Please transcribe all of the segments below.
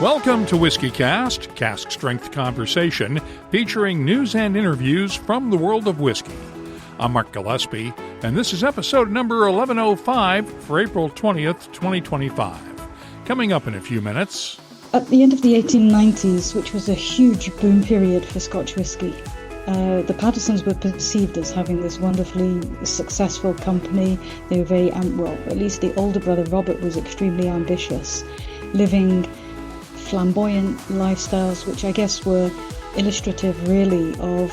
Welcome to Whiskey Cast, cask strength conversation featuring news and interviews from the world of whiskey. I'm Mark Gillespie, and this is episode number 1105 for April 20th, 2025. Coming up in a few minutes. At the end of the 1890s, which was a huge boom period for Scotch whisky, the Pattisons were perceived as having this wonderfully successful company. They were very, at least the older brother Robert was extremely ambitious, living flamboyant lifestyles, which I guess were illustrative really of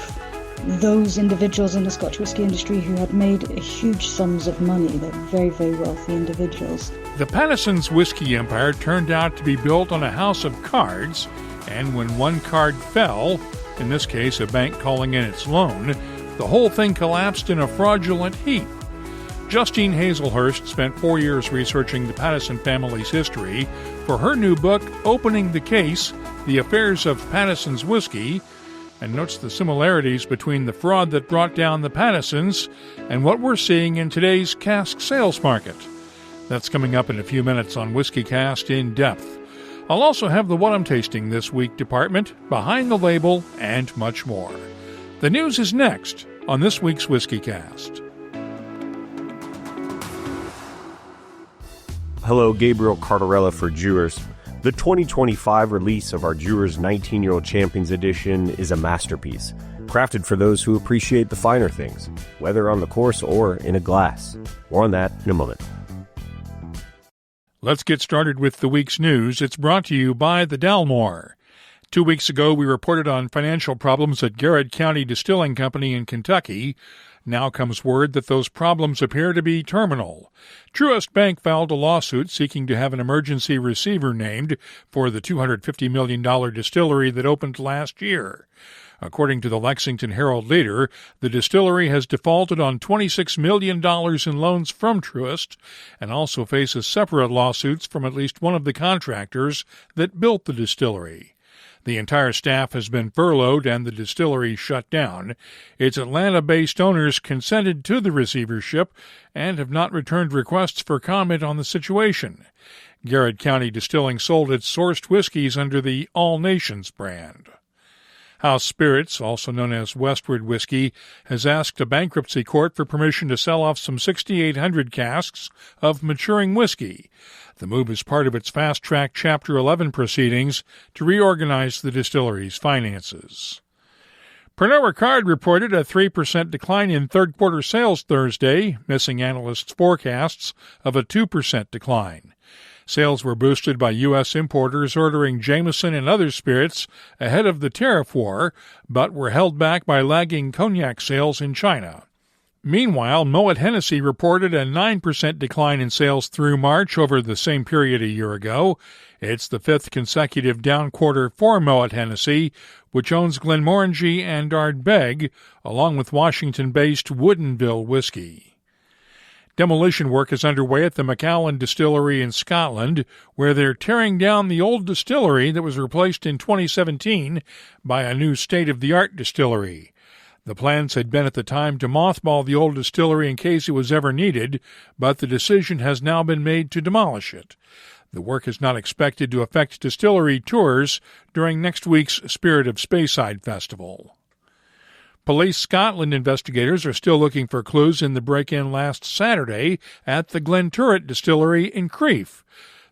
those individuals in the Scotch whisky industry who had made huge sums of money. They're very, very wealthy individuals. The Pattisons whiskey empire turned out to be built on a house of cards, and when one card fell, in this case a bank calling in its loan, the whole thing collapsed in a fraudulent heap. Justine Hazelhurst spent 4 years researching the Pattison family's history for her new book, Opening the Case, The Affairs of Pattison's Whiskey, and notes the similarities between the fraud that brought down the Pattisons and what we're seeing in today's cask sales market. That's coming up in a few minutes on Whiskey Cast in Depth. I'll also have the What I'm Tasting This Week department, Behind the Label, and much more. The news is next on this week's Whiskey Cast. Hello, Gabriel Cardarella for Jewers. The 2025 release of our Jewers 19-Year-Old Champions Edition is a masterpiece, crafted for those who appreciate the finer things, whether on the course or in a glass. More on that in a moment. Let's get started with the week's news. It's brought to you by the Dalmore. 2 weeks ago, we reported on financial problems at Garrett County Distilling Company in Kentucky. Now comes word that those problems appear to be terminal. Truist Bank filed a lawsuit seeking to have an emergency receiver named for the $250 million distillery that opened last year. According to the Lexington Herald-Leader, the distillery has defaulted on $26 million in loans from Truist and also faces separate lawsuits from at least one of the contractors that built the distillery. The entire staff has been furloughed and the distillery shut down. Its Atlanta-based owners consented to the receivership and have not returned requests for comment on the situation. Garrett County Distilling sold its sourced whiskeys under the All Nations brand. House Spirits, also known as Westward Whiskey, has asked a bankruptcy court for permission to sell off some 6,800 casks of maturing whiskey. The move is part of its fast-track Chapter 11 proceedings to reorganize the distillery's finances. Pernod Ricard reported a 3% decline in third-quarter sales Thursday, missing analysts' forecasts of a 2% decline. Sales were boosted by U.S. importers ordering Jameson and other spirits ahead of the tariff war, but were held back by lagging cognac sales in China. Meanwhile, Moet Hennessy reported a 9% decline in sales through March over the same period a year ago. It's the fifth consecutive down quarter for Moet Hennessy, which owns Glenmorangie and Ardbeg, along with Washington-based Woodinville Whiskey. Demolition work is underway at the Macallan Distillery in Scotland, where they're tearing down the old distillery that was replaced in 2017 by a new state-of-the-art distillery. The plans had been at the time to mothball the old distillery in case it was ever needed, but the decision has now been made to demolish it. The work is not expected to affect distillery tours during next week's Spirit of Speyside Festival. Police Scotland investigators are still looking for clues in the break-in last Saturday at the Glenturret Distillery in Crieff.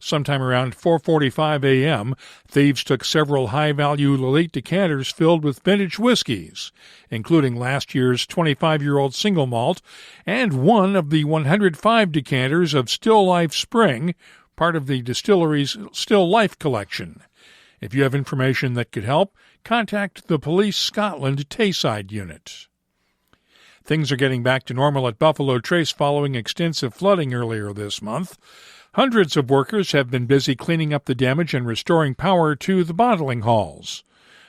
Sometime around 4:45 a.m., thieves took several high-value Lillet decanters filled with vintage whiskies, including last year's 25-year-old single malt and one of the 105 decanters of Still Life Spring, part of the distillery's Still Life collection. If you have information that could help, contact the Police Scotland Tayside Unit. Things are getting back to normal at Buffalo Trace following extensive flooding earlier this month. Hundreds of workers have been busy cleaning up the damage and restoring power to the bottling halls.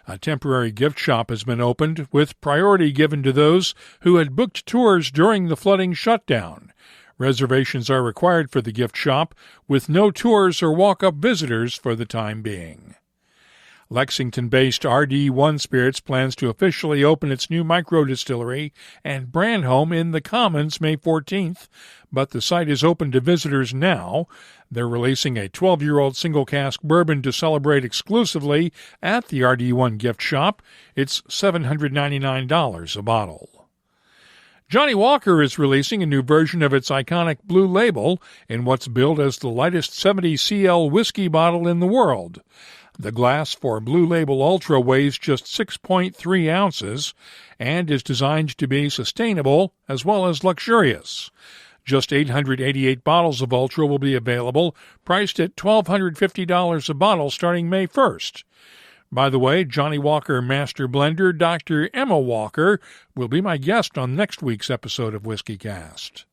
A temporary gift shop has been opened, with priority given to those who had booked tours during the flooding shutdown. Reservations are required for the gift shop, with no tours or walk-up visitors for the time being. Lexington-based RD1 Spirits plans to officially open its new micro-distillery and brand home in the Commons May 14th, but the site is open to visitors now. They're releasing a 12-year-old single-cask bourbon to celebrate exclusively at the RD1 gift shop. It's $799 a bottle. Johnnie Walker is releasing a new version of its iconic Blue Label in what's billed as the lightest 70 cl whiskey bottle in the world. The glass for Blue Label Ultra weighs just 6.3 ounces and is designed to be sustainable as well as luxurious. Just 888 bottles of Ultra will be available, priced at $1,250 a bottle starting May 1st. By the way, Johnnie Walker Master Blender Dr. Emma Walker will be my guest on next week's episode of WhiskyCast.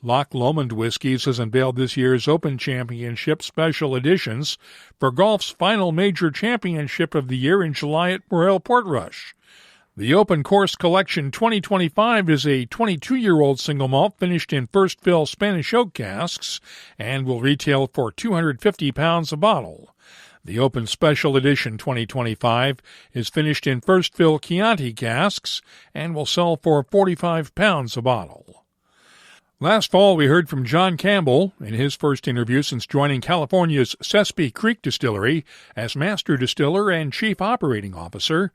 Loch Lomond Whiskies has unveiled this year's Open Championship Special Editions for golf's final major championship of the year in July at Morel Portrush. The Open Course Collection 2025 is a 22-year-old single malt finished in first fill Spanish oak casks and will retail for £250 a bottle. The Open Special Edition 2025 is finished in first fill Chianti casks and will sell for £45 a bottle. Last fall, we heard from John Campbell in his first interview since joining California's Sespe Creek Distillery as Master Distiller and Chief Operating Officer.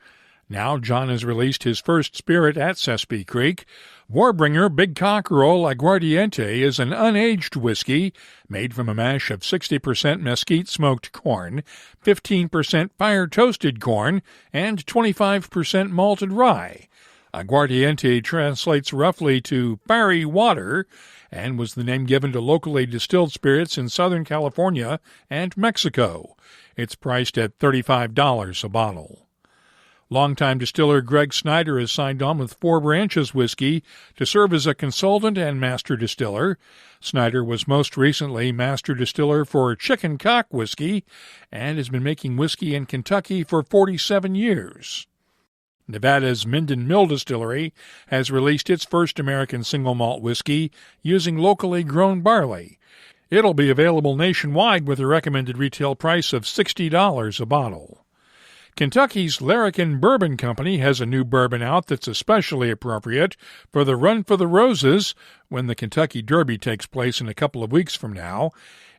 Now John has released his first spirit at Sespe Creek. Warbringer Big Cockerel Aguardiente is an unaged whiskey made from a mash of 60% mesquite-smoked corn, 15% fire-toasted corn, and 25% malted rye. Aguardiente translates roughly to fiery water and was the name given to locally distilled spirits in Southern California and Mexico. It's priced at $35 a bottle. Longtime distiller Greg Snyder has signed on with Four Branches Whiskey to serve as a consultant and master distiller. Snyder was most recently master distiller for Chicken Cock Whiskey and has been making whiskey in Kentucky for 47 years. Nevada's Minden Mill Distillery has released its first American single malt whiskey using locally grown barley. It'll be available nationwide with a recommended retail price of $60 a bottle. Kentucky's Larrikin Bourbon Company has a new bourbon out that's especially appropriate for the Run for the Roses when the Kentucky Derby takes place in a couple of weeks from now.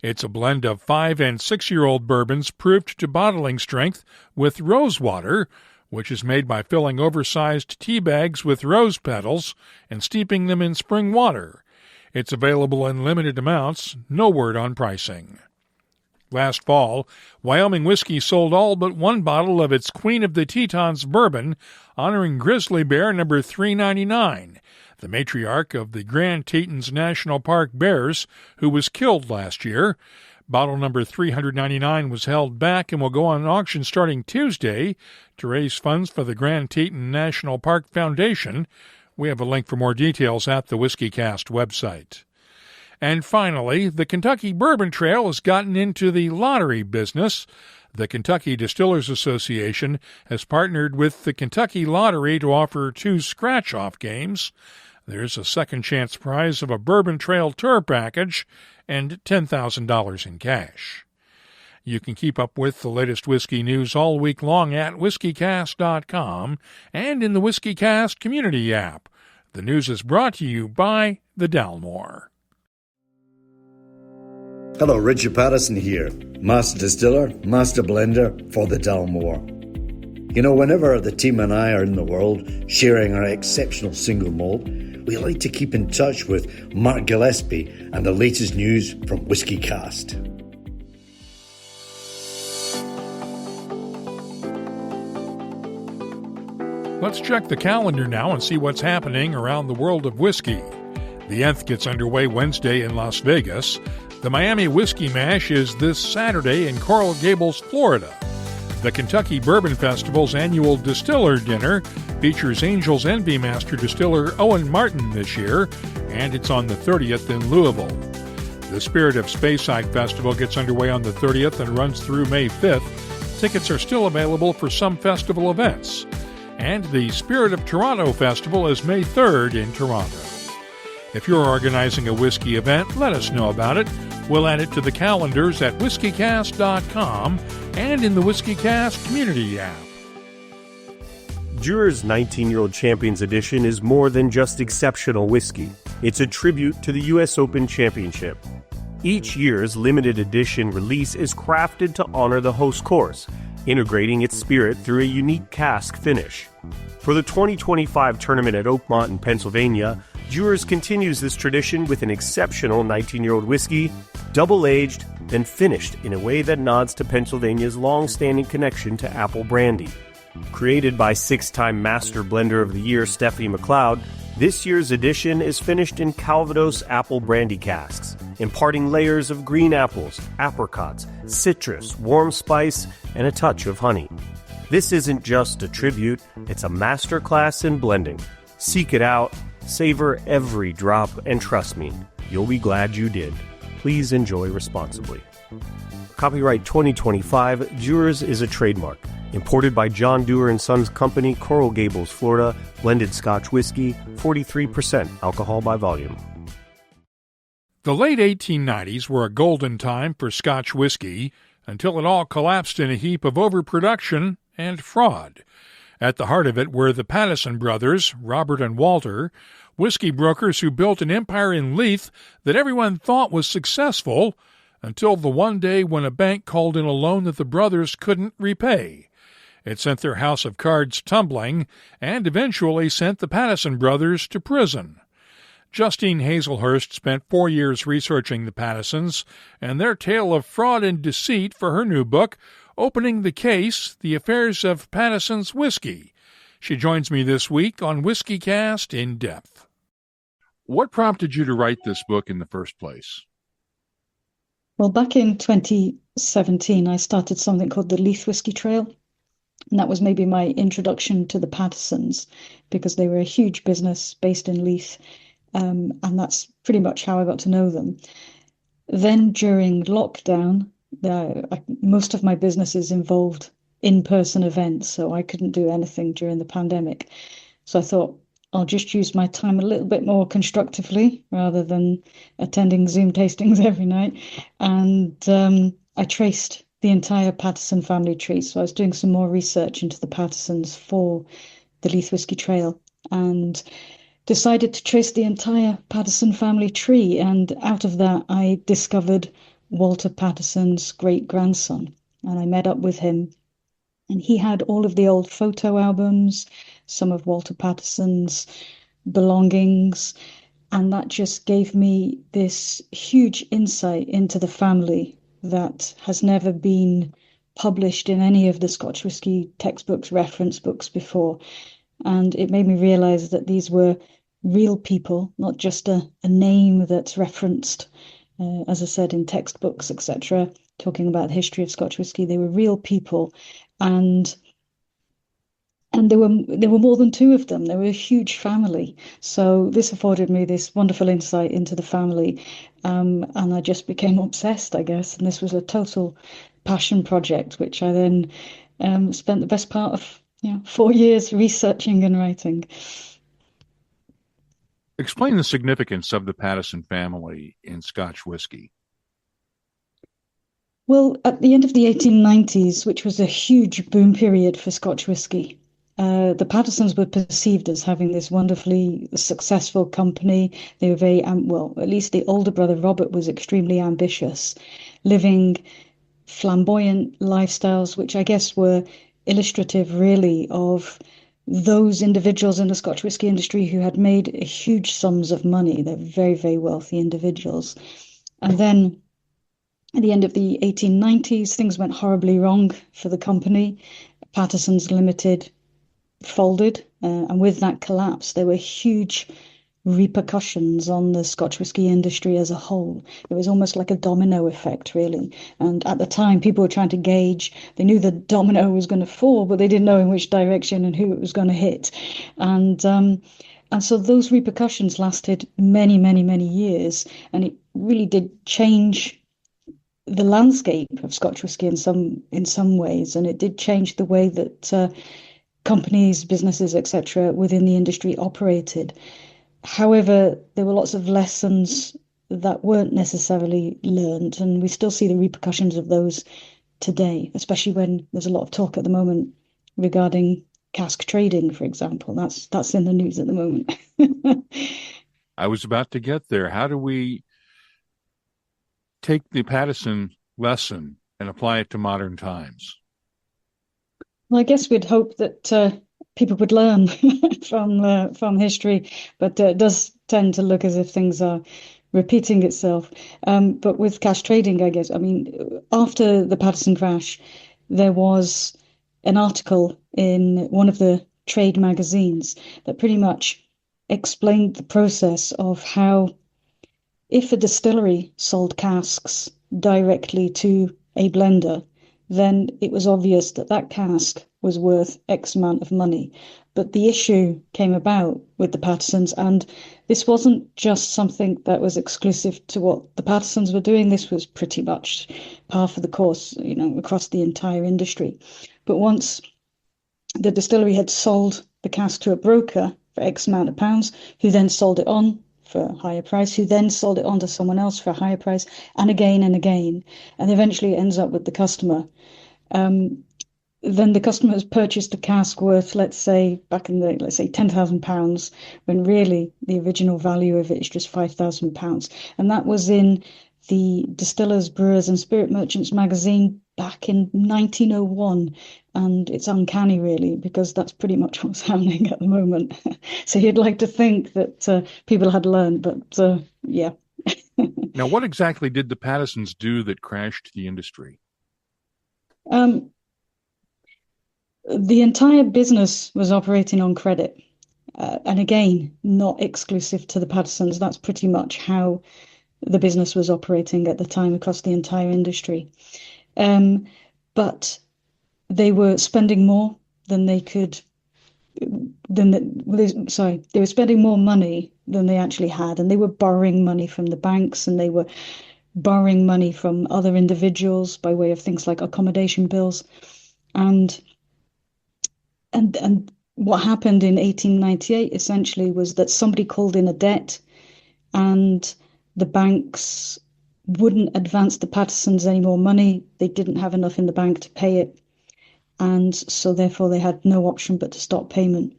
It's a blend of 5- and 6-year-old bourbons proved to bottling strength with rose water, which is made by filling oversized tea bags with rose petals and steeping them in spring water. It's available in limited amounts, no word on pricing. Last fall, Wyoming Whiskey sold all but one bottle of its Queen of the Tetons bourbon, honoring Grizzly Bear number 399, the matriarch of the Grand Tetons National Park Bears, who was killed last year. Bottle number 399 was held back and will go on auction starting Tuesday to raise funds for the Grand Teton National Park Foundation. We have a link for more details at the WhiskyCast website. And finally, the Kentucky Bourbon Trail has gotten into the lottery business. The Kentucky Distillers Association has partnered with the Kentucky Lottery to offer 2 scratch-off games. There's a second chance prize of a Bourbon Trail tour package and $10,000 in cash. You can keep up with the latest whiskey news all week long at whiskycast.com and in the WhiskyCast community app. The news is brought to you by the Dalmore. Hello, Richard Pattison here, Master Distiller, Master Blender for the Dalmore. You know, whenever the team and I are in the world sharing our exceptional single malt, we like to keep in touch with Mark Gillespie and the latest news from WhiskyCast. Let's check the calendar now and see what's happening around the world of whiskey. The Nth gets underway Wednesday in Las Vegas. The Miami Whiskey Mash is this Saturday in Coral Gables, Florida. The Kentucky Bourbon Festival's annual Distiller Dinner features Angel's Envy Master Distiller Owen Martin this year, and it's on the 30th in Louisville. The Spirit of Speyside Festival gets underway on the 30th and runs through May 5th. Tickets are still available for some festival events. And the Spirit of Toronto Festival is May 3rd in Toronto. If you're organizing a whiskey event, let us know about it. We'll add it to the calendars at whiskycast.com and in the WhiskeyCast community app. Dewar's 19-year-old Champions Edition is more than just exceptional whiskey. It's a tribute to the U.S. Open Championship. Each year's limited edition release is crafted to honor the host course, integrating its spirit through a unique cask finish. For the 2025 tournament at Oakmont in Pennsylvania, Dewar's continues this tradition with an exceptional 19-year-old whiskey, double-aged, then finished in a way that nods to Pennsylvania's long-standing connection to apple brandy. Created by six-time Master Blender of the Year Stephanie McLeod, this year's edition is finished in Calvados apple brandy casks, imparting layers of green apples, apricots, citrus, warm spice, and a touch of honey. This isn't just a tribute, it's a masterclass in blending. Seek it out, savor every drop, and trust me, you'll be glad you did. Please enjoy responsibly. Copyright 2025, Dewar's is a trademark. Imported by John Dewar & Sons Company, Coral Gables, Florida. Blended Scotch whiskey, 43% alcohol by volume. The late 1890s were a golden time for Scotch whiskey until it all collapsed in a heap of overproduction and fraud. At the heart of it were the Pattison brothers, Robert and Walter, whiskey brokers who built an empire in Leith that everyone thought was successful until the one day when a bank called in a loan that the brothers couldn't repay. It sent their house of cards tumbling and eventually sent the Pattison brothers to prison. Justine Hazelhurst spent 4 years researching the Pattisons and their tale of fraud and deceit for her new book, Opening the Case, The Affairs of Pattison's Whiskey. She joins me this week on WhiskeyCast In Depth. What prompted you to write this book in the first place? Well, back in 2017, I started something called the Leith Whiskey Trail. And that was maybe my introduction to the Pattisons, because they were a huge business based in Leith. And that's pretty much how I got to know them. Then during lockdown, most of my businesses involved in-person events, so I couldn't do anything during the pandemic. So I thought I'll just use my time a little bit more constructively rather than attending Zoom tastings every night. And I traced the entire Pattison family tree. So I was doing some more research into the Pattisons for the Leith Whiskey Trail and decided to trace the entire Pattison family tree. And out of that, I discovered Walter Pattison's great-grandson. And I met up with him. And he had all of the old photo albums, some of Walter Pattison's belongings. And that just gave me this huge insight into the family that has never been published in any of the Scotch whisky textbooks, reference books before. And it made me realize that these were real people, not just a name that's referenced, as I said, in textbooks, etc., talking about the history of Scotch whisky. They were real people, and there were more than two of them. They were a huge family. So this afforded me this wonderful insight into the family, and I just became obsessed, I guess. And this was a total passion project, which I then spent the best part of 4 years researching and writing. Explain the significance of the Pattison family in Scotch whisky. Well, at the end of the 1890s, which was a huge boom period for Scotch whisky, the Pattisons were perceived as having this wonderfully successful company. They were very, at least the older brother, Robert, was extremely ambitious, living flamboyant lifestyles, which I guess were illustrative, really, of those individuals in the Scotch whisky industry who had made huge sums of money. They're very, very wealthy individuals. And then at the end of the 1890s, things went horribly wrong for the company. Pattisons Limited folded, and with that collapse, there were huge repercussions on the Scotch whisky industry as a whole. It was almost like a domino effect, really. And at the time, people were trying to gauge. They knew the domino was going to fall, but they didn't know in which direction and who it was going to hit. And so those repercussions lasted many, many, many years, and it really did change the landscape of Scotch whisky in some ways, and it did change the way that companies, businesses, etc., within the industry operated. However, there were lots of lessons that weren't necessarily learned, and we still see the repercussions of those today, especially when there's a lot of talk at the moment regarding cask trading, for example. That's in the news at the moment. I was about to get there. How do we take the Pattison lesson and apply it to modern times? Well, I guess we'd hope that people would learn from history, but it does tend to look as if things are repeating itself. But with cash trading, I guess, I mean, after the Pattison crash, there was an article in one of the trade magazines that pretty much explained the process of how, if a distillery sold casks directly to a blender, then it was obvious that that cask was worth X amount of money. But the issue came about with the Pattisons, and this wasn't just something that was exclusive to what the Pattisons were doing. This was pretty much par for the course, across the entire industry. But once the distillery had sold the cask to a broker for X amount of pounds, who then sold it on for a higher price, who then sold it on to someone else for a higher price, and again, and eventually it ends up with the customer. Then the customer has purchased a cask worth, let's say £10,000, when really the original value of it is just £5,000. And that was in the Distillers, Brewers and Spirit Merchants magazine back in 1901. And it's uncanny, really, because that's pretty much what's happening at the moment. So you'd like to think that people had learned, but yeah. Now, what exactly did the Pattisons do that crashed the industry? The entire business was operating on credit. And again, not exclusive to the Pattisons. That's pretty much how the business was operating at the time across the entire industry. But they were spending more than they could, they were spending more money than they actually had. And they were borrowing money from the banks, and they were borrowing money from other individuals by way of things like accommodation bills. And what happened in 1898 essentially was that somebody called in a debt, and the banks wouldn't advance the Pattisons any more money. They didn't have enough in the bank to pay it. And so therefore they had no option but to stop payment.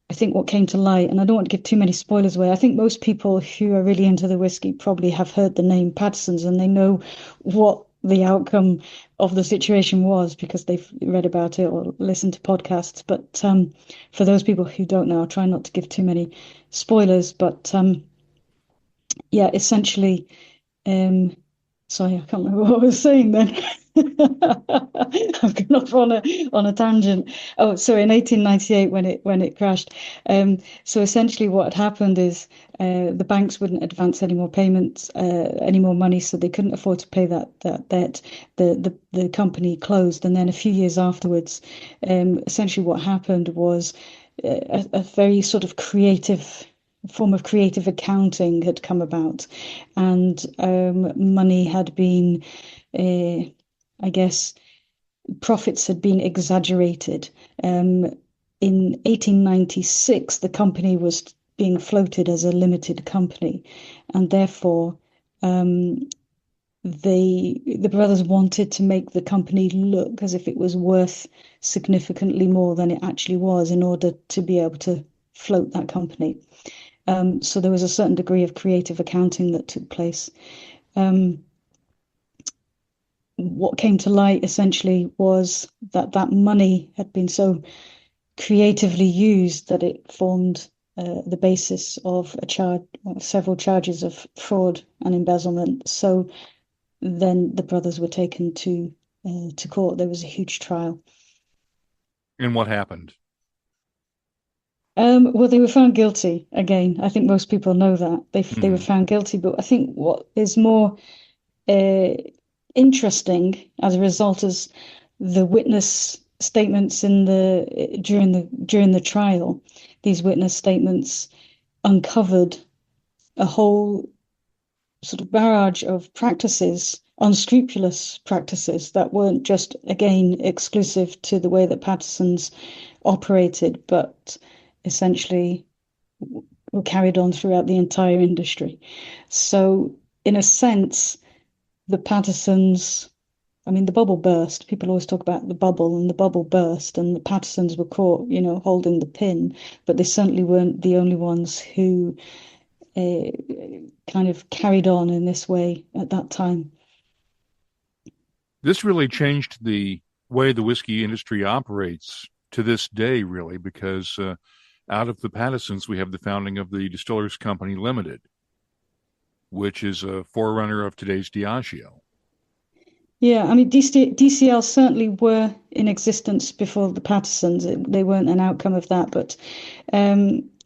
I think what came to light, and I don't want to give too many spoilers away, I think most people who are really into the whiskey probably have heard the name Pattisons, and they know what the outcome of the situation was because they've read about it or listened to podcasts. But for those people who don't know, I'll try not to give too many spoilers. But yeah, essentially, sorry, I can't remember what I was saying then. I've gone off on a tangent. Oh, so in 1898 when it crashed. So essentially what had happened is the banks wouldn't advance any more payments, any more money, so they couldn't afford to pay that debt. The company closed, and then a few years afterwards, essentially what happened was a very sort of form of creative accounting had come about, and money had been, I guess, profits had been exaggerated. In 1896, the company was being floated as a limited company, and therefore the brothers wanted to make the company look as if it was worth significantly more than it actually was in order to be able to float that company. So there was a certain degree of creative accounting that took place. What came to light essentially was that money had been so creatively used that it formed the basis of several charges of fraud and embezzlement. So then the brothers were taken to court. There was a huge trial. And what happened? Well, they were found guilty. Again, I think most people know that they were found guilty. But I think what is more interesting as a result is the witness statements during the trial. These witness statements uncovered a whole sort of barrage of practices, unscrupulous practices that weren't just, again, exclusive to the way that Pattisons operated, but essentially were carried on throughout the entire industry. So in a sense, the Pattisons I mean, the bubble burst. People always talk about the bubble, and the bubble burst, and the Pattersons were caught, holding the pin, but they certainly weren't the only ones who uh, kind of carried on in this way at that time. This really changed the way the whiskey industry operates to this day, really, because out of the Pattisons, we have the founding of the Distillers Company Limited, which is a forerunner of today's Diageo. Yeah, I mean, DCL certainly were in existence before the Pattersons. They weren't an outcome of that, but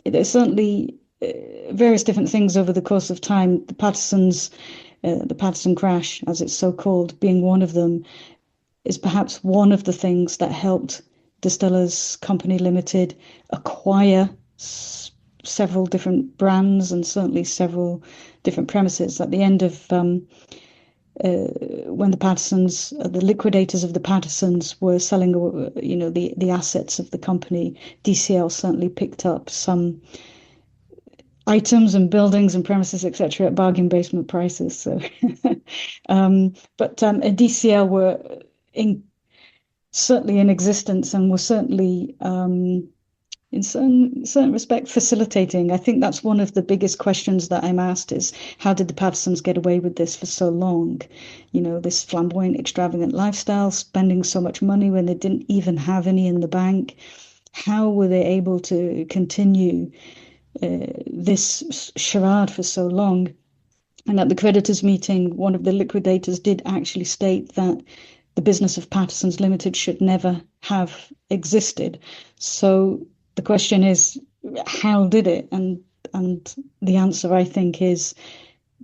there's certainly various different things over the course of time. The Pattersons, the Patterson crash, as it's so called, being one of them, is perhaps one of the things that helped Distillers Company Limited acquire several different brands and certainly several different premises. At the end of when the Pattersons, the liquidators of the Pattersons, were selling, the assets of the company, DCL certainly picked up some items and buildings and premises, etc., at bargain basement prices. So, but DCL were certainly in existence and were certainly in certain respect facilitating. I think that's one of the biggest questions that I'm asked is, how did the Pattersons get away with this for so long? This flamboyant, extravagant lifestyle, spending so much money when they didn't even have any in the bank. How were they able to continue this charade for so long? And at the creditors' meeting, one of the liquidators did actually state that the business of Pattisons Limited should never have existed. So the question is, how did it? And the answer, I think, is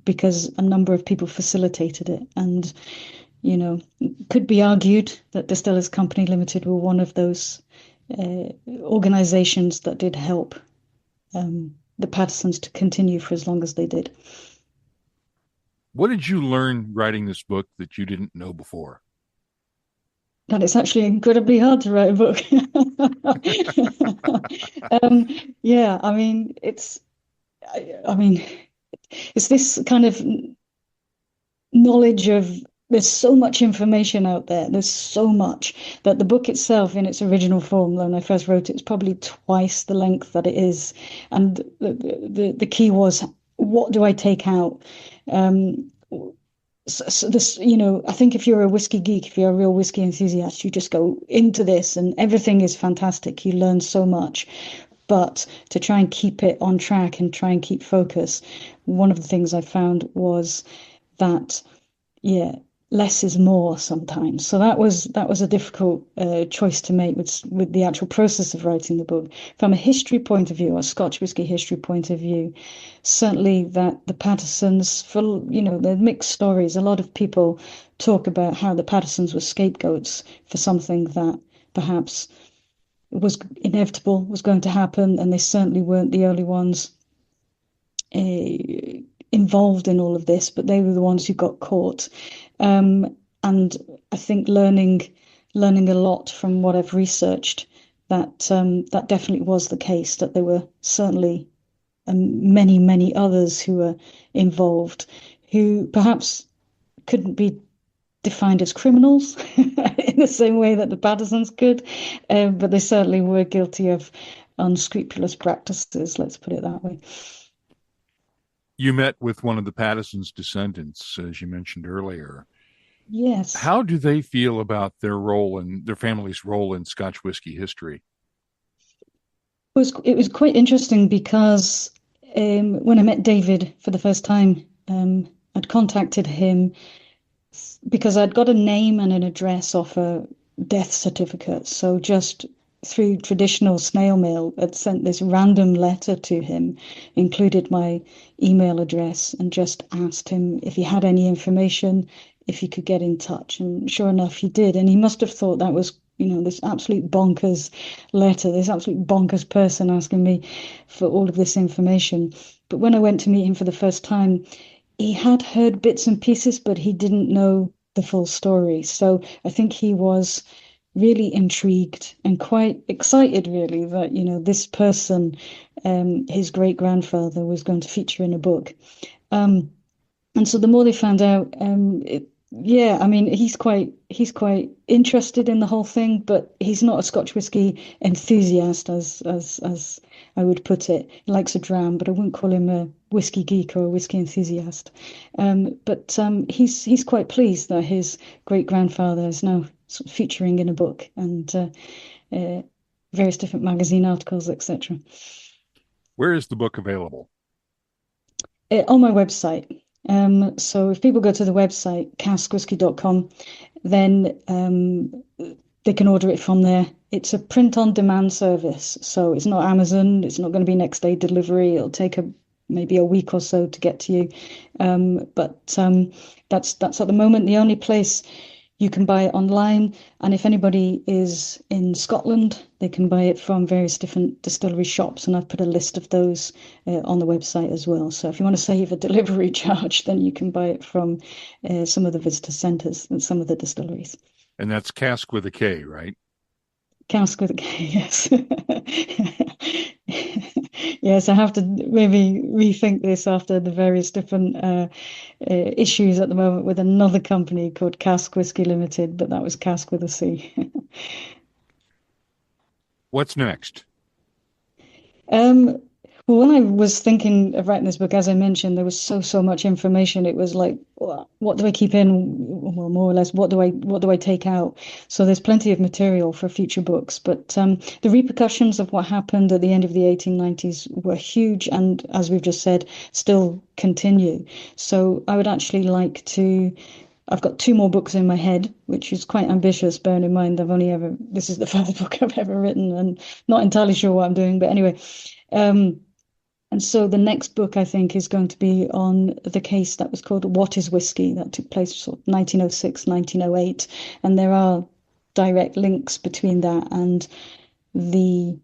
because a number of people facilitated it. And, it could be argued that Distillers Company Limited were one of those organizations that did help the Pattisons to continue for as long as they did. What did you learn writing this book that you didn't know before? That it's actually incredibly hard to write a book. Yeah, I mean, it's this kind of knowledge of, there's so much information out there. There's so much that the book itself, in its original form, when I first wrote it, it's probably twice the length that it is. And the key was, what do I take out? So this, I think if you're a whiskey geek, if you're a real whiskey enthusiast, you just go into this and everything is fantastic. You learn so much. But to try and keep it on track and try and keep focus, one of the things I found was that, less is more sometimes. So that was a difficult choice to make with the actual process of writing the book. From a history point of view, a Scotch whisky history point of view, certainly that the Pattisons, they're mixed stories. A lot of people talk about how the Pattisons were scapegoats for something that perhaps was inevitable, was going to happen, and they certainly weren't the only ones involved in all of this, but they were the ones who got caught. And I think learning a lot from what I've researched, that definitely was the case, that there were certainly many, many others who were involved who perhaps couldn't be defined as criminals in the same way that the Pattisons could, but they certainly were guilty of unscrupulous practices, let's put it that way. You met with one of the Pattisons' descendants, as you mentioned earlier. Yes. How do they feel about their role and their family's role in Scotch whisky history? It was quite interesting because when I met David for the first time, I'd contacted him because I'd got a name and an address off a death certificate. So just through traditional snail mail, I'd sent this random letter to him, included my email address, and just asked him if he had any information, if he could get in touch. And sure enough, he did. And he must have thought that was, this absolute bonkers letter, this absolute bonkers person asking me for all of this information. But when I went to meet him for the first time, he had heard bits and pieces, but he didn't know the full story. So I think he was really intrigued and quite excited, really, that, this person, his great-grandfather, was going to feature in a book. And so the more they found out, Yeah, I mean, he's quite interested in the whole thing, but he's not a Scotch whisky enthusiast, as I would put it. He likes a dram, but I wouldn't call him a whiskey geek or a whiskey enthusiast. But he's quite pleased that his great grandfather is now sort of featuring in a book and uh, various different magazine articles, etc. Where is the book available? On my website. So if people go to the website, caskwhisky.com, then they can order it from there. It's a print-on-demand service, so it's not Amazon. It's not going to be next day delivery. It'll take maybe a week or so to get to you. But that's at the moment the only place you can buy it online. And if anybody is in Scotland, they can buy it from various different distillery shops. And I've put a list of those on the website as well. So if you want to save a delivery charge, then you can buy it from some of the visitor centres and some of the distilleries. And that's Cask with a K, right? Cask with a K, yes. Yes, I have to maybe rethink this after the various different issues at the moment with another company called Cask Whisky Limited, but that was Cask with a C. What's next? Um, well, when I was thinking of writing this book, as I mentioned, there was so much information. It was like, what do I keep in? Well, more or less, what do I take out? So there's plenty of material for future books. But the repercussions of what happened at the end of the 1890s were huge, and as we've just said, still continue. So I would actually like to. I've got two more books in my head, which is quite ambitious, bearing in mind this is the first book I've ever written and not entirely sure what I'm doing. But anyway, and so the next book, I think, is going to be on the case that was called What is Whiskey? That took place sort of 1906, 1908. And there are direct links between that and the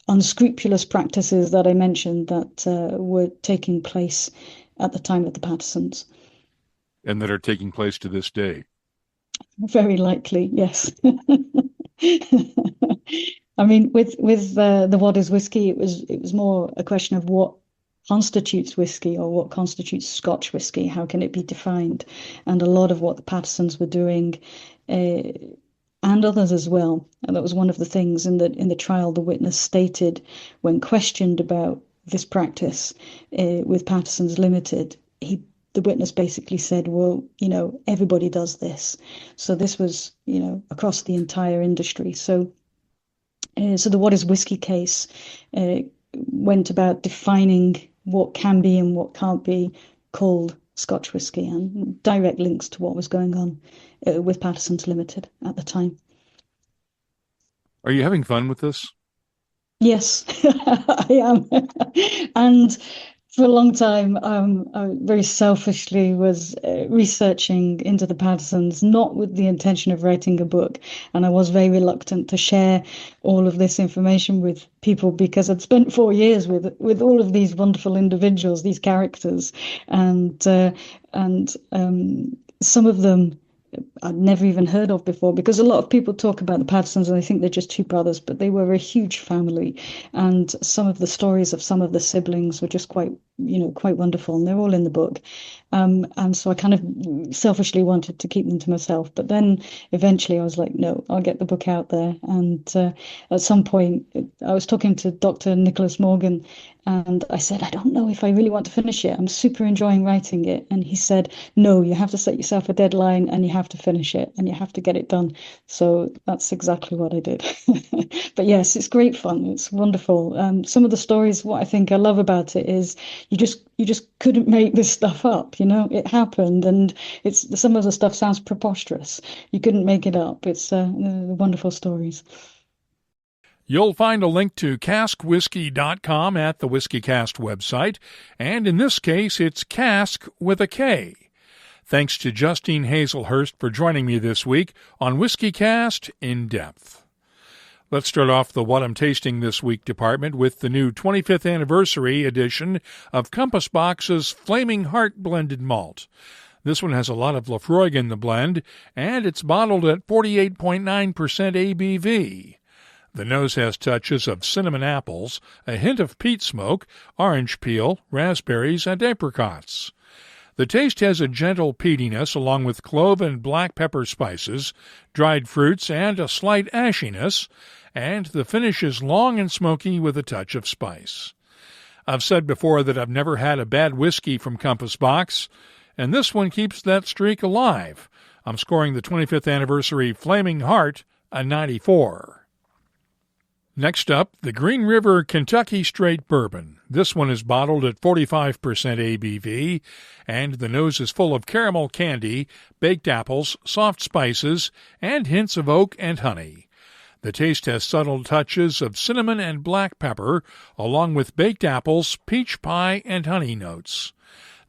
unscrupulous practices that I mentioned that were taking place at the time of the Pattisons. And that are taking place to this day. Very likely, yes. I mean, with the what is whiskey, it was more a question of what constitutes whiskey or what constitutes Scotch whiskey. How can it be defined? And a lot of what the Pattisons were doing, and others as well. And that was one of the things in the trial. The witness stated when questioned about this practice with Pattisons Limited, the witness basically said, well, everybody does this. So this was, across the entire industry. So the What is Whiskey case went about defining what can be and what can't be called Scotch whisky, and direct links to what was going on with Pattisons Limited at the time. Are you having fun with this? Yes, I am. And for a long time, I very selfishly was researching into the Pattisons, not with the intention of writing a book. And I was very reluctant to share all of this information with people because I'd spent 4 years with all of these wonderful individuals, these characters, and some of them I'd never even heard of before, because a lot of people talk about the Pattisons and they think they're just two brothers, but they were a huge family. And some of the stories of some of the siblings were just quite wonderful. And they're all in the book. And so I kind of selfishly wanted to keep them to myself. But then eventually I was like, no, I'll get the book out there. And at some point I was talking to Dr. Nicholas Morgan, and I said, I don't know if I really want to finish it. I'm super enjoying writing it. And he said, no, you have to set yourself a deadline and you have to finish it and you have to get it done. So that's exactly what I did. But yes, it's great fun. It's wonderful. Some of the stories, what I think I love about it is you just couldn't make this stuff up. It happened, and some of the stuff sounds preposterous. You couldn't make it up. It's wonderful stories. You'll find a link to caskwhisky.com at the WhiskyCast website, and in this case, it's Cask with a K. Thanks to Justine Hazelhurst for joining me this week on WhiskyCast In Depth. Let's start off the What I'm Tasting This Week department with the new 25th anniversary edition of Compass Box's Flaming Heart Blended Malt. This one has a lot of Lafroig in the blend, and it's bottled at 48.9% ABV. The nose has touches of cinnamon apples, a hint of peat smoke, orange peel, raspberries, and apricots. The taste has a gentle peatiness along with clove and black pepper spices, dried fruits, and a slight ashiness, and the finish is long and smoky with a touch of spice. I've said before that I've never had a bad whiskey from Compass Box, and this one keeps that streak alive. I'm scoring the 25th anniversary Flaming Heart a 94. Next up, the Green River Kentucky Straight Bourbon. This one is bottled at 45% ABV, and the nose is full of caramel candy, baked apples, soft spices, and hints of oak and honey. The taste has subtle touches of cinnamon and black pepper, along with baked apples, peach pie, and honey notes.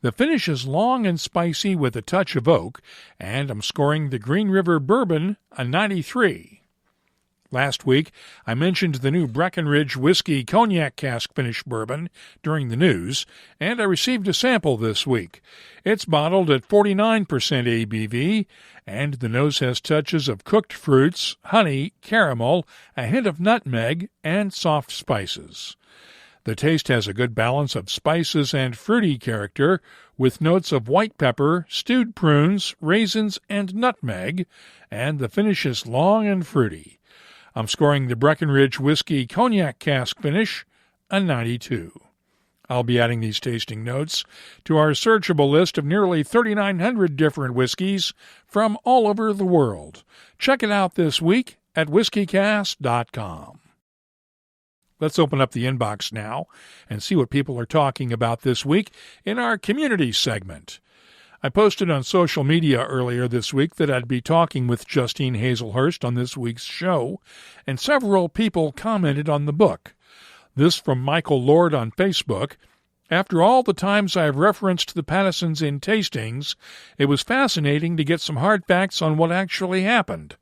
The finish is long and spicy with a touch of oak, and I'm scoring the Green River Bourbon a 93. Last week, I mentioned the new Breckenridge Whiskey Cognac Cask Finish Bourbon during the news, and I received a sample this week. It's bottled at 49% ABV, and the nose has touches of cooked fruits, honey, caramel, a hint of nutmeg, and soft spices. The taste has a good balance of spices and fruity character, with notes of white pepper, stewed prunes, raisins, and nutmeg, and the finish is long and fruity. I'm scoring the Breckenridge Whiskey Cognac Cask Finish a 92. I'll be adding these tasting notes to our searchable list of nearly 3,900 different whiskeys from all over the world. Check it out this week at whiskycast.com. Let's open up the inbox now and see what people are talking about this week in our community segment. I posted on social media earlier this week that I'd be talking with Justine Hazelhurst on this week's show, and several people commented on the book. This from Michael Lord on Facebook. After all the times I've referenced the Pattisons in tastings, it was fascinating to get some hard facts on what actually happened.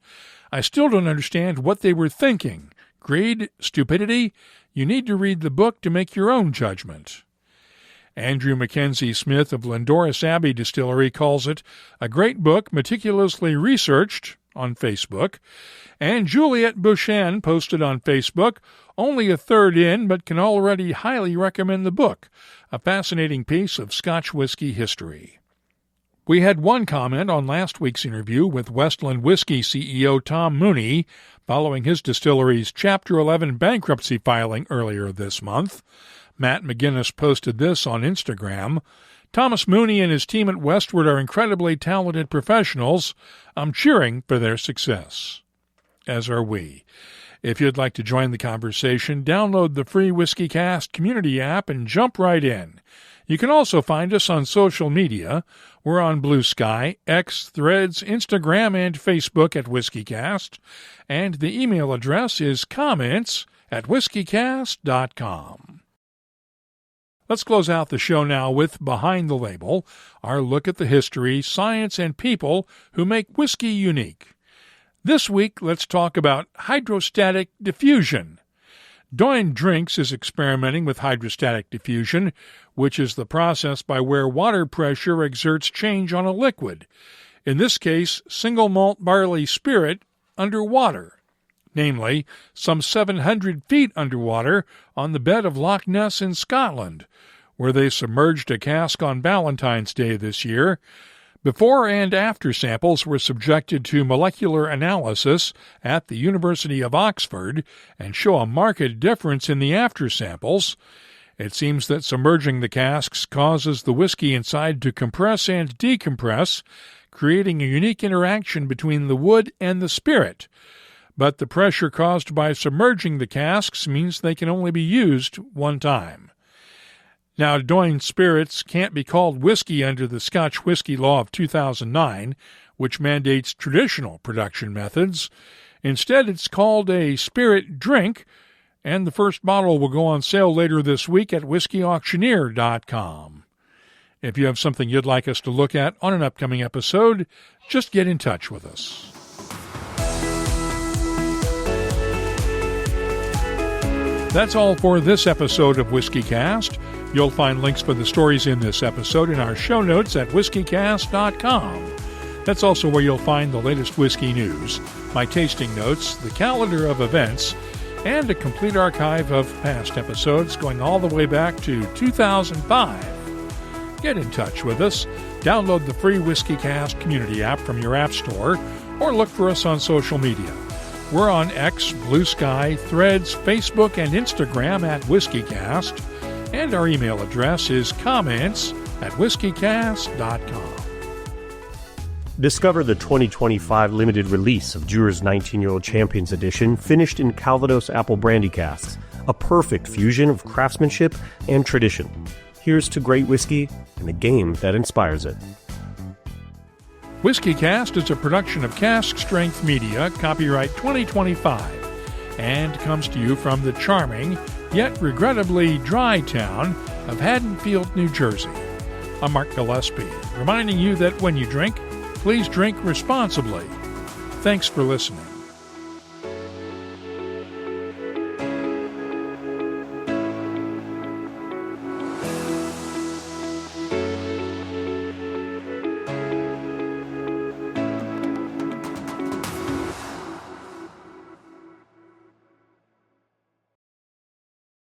I still don't understand what they were thinking. Greed? Stupidity? You need to read the book to make your own judgment. Andrew Mackenzie Smith of Lindoris Abbey Distillery calls it a great book, meticulously researched, on Facebook. And Juliet Bushan posted on Facebook, only a third in, but can already highly recommend the book, a fascinating piece of Scotch whiskey history. We had one comment on last week's interview with Westland Whiskey CEO Tom Mooney following his distillery's Chapter 11 bankruptcy filing earlier this month. Matt McGinnis posted this on Instagram. Thomas Mooney and his team at Westward are incredibly talented professionals. I'm cheering for their success. As are we. If you'd like to join the conversation, download the free WhiskeyCast community app and jump right in. You can also find us on social media. We're on Blue Sky, X, Threads, Instagram, and Facebook at WhiskeyCast. And the email address is comments@whiskycast.com. Let's close out the show now with Behind the Label, our look at the history, science, and people who make whiskey unique. This week, let's talk about hydrostatic diffusion. Doyne Drinks is experimenting with hydrostatic diffusion, which is the process by where water pressure exerts change on a liquid, in this case, single malt barley spirit, underwater. Namely, some 700 feet underwater on the bed of Loch Ness in Scotland, where they submerged a cask on Valentine's Day this year. Before and after samples were subjected to molecular analysis at the University of Oxford and show a marked difference in the after samples. It seems that submerging the casks causes the whiskey inside to compress and decompress, creating a unique interaction between the wood and the spirit. But the pressure caused by submerging the casks means they can only be used one time. Now, Doyne spirits can't be called whiskey under the Scotch Whisky Law of 2009, which mandates traditional production methods. Instead, it's called a spirit drink, and the first bottle will go on sale later this week at whiskyauctioneer.com. If you have something you'd like us to look at on an upcoming episode, just get in touch with us. That's all for this episode of WhiskeyCast. You'll find links for the stories in this episode in our show notes at whiskycast.com. That's also where you'll find the latest whiskey news, my tasting notes, the calendar of events, and a complete archive of past episodes going all the way back to 2005. Get in touch with us. Download the free WhiskeyCast community app from your app store or look for us on social media. We're on X, Blue Sky, Threads, Facebook, and Instagram at WhiskeyCast, and our email address is comments@whiskeycast.com. Discover the 2025 limited release of Dewar's 19-Year-Old Champions Edition, finished in Calvados apple brandy casks, a perfect fusion of craftsmanship and tradition. Here's to great whiskey and a game that inspires it. WhiskeyCast is a production of Cask Strength Media, copyright 2025, and comes to you from the charming, yet regrettably dry town of Haddonfield, New Jersey. I'm Mark Gillespie, reminding you that when you drink, please drink responsibly. Thanks for listening.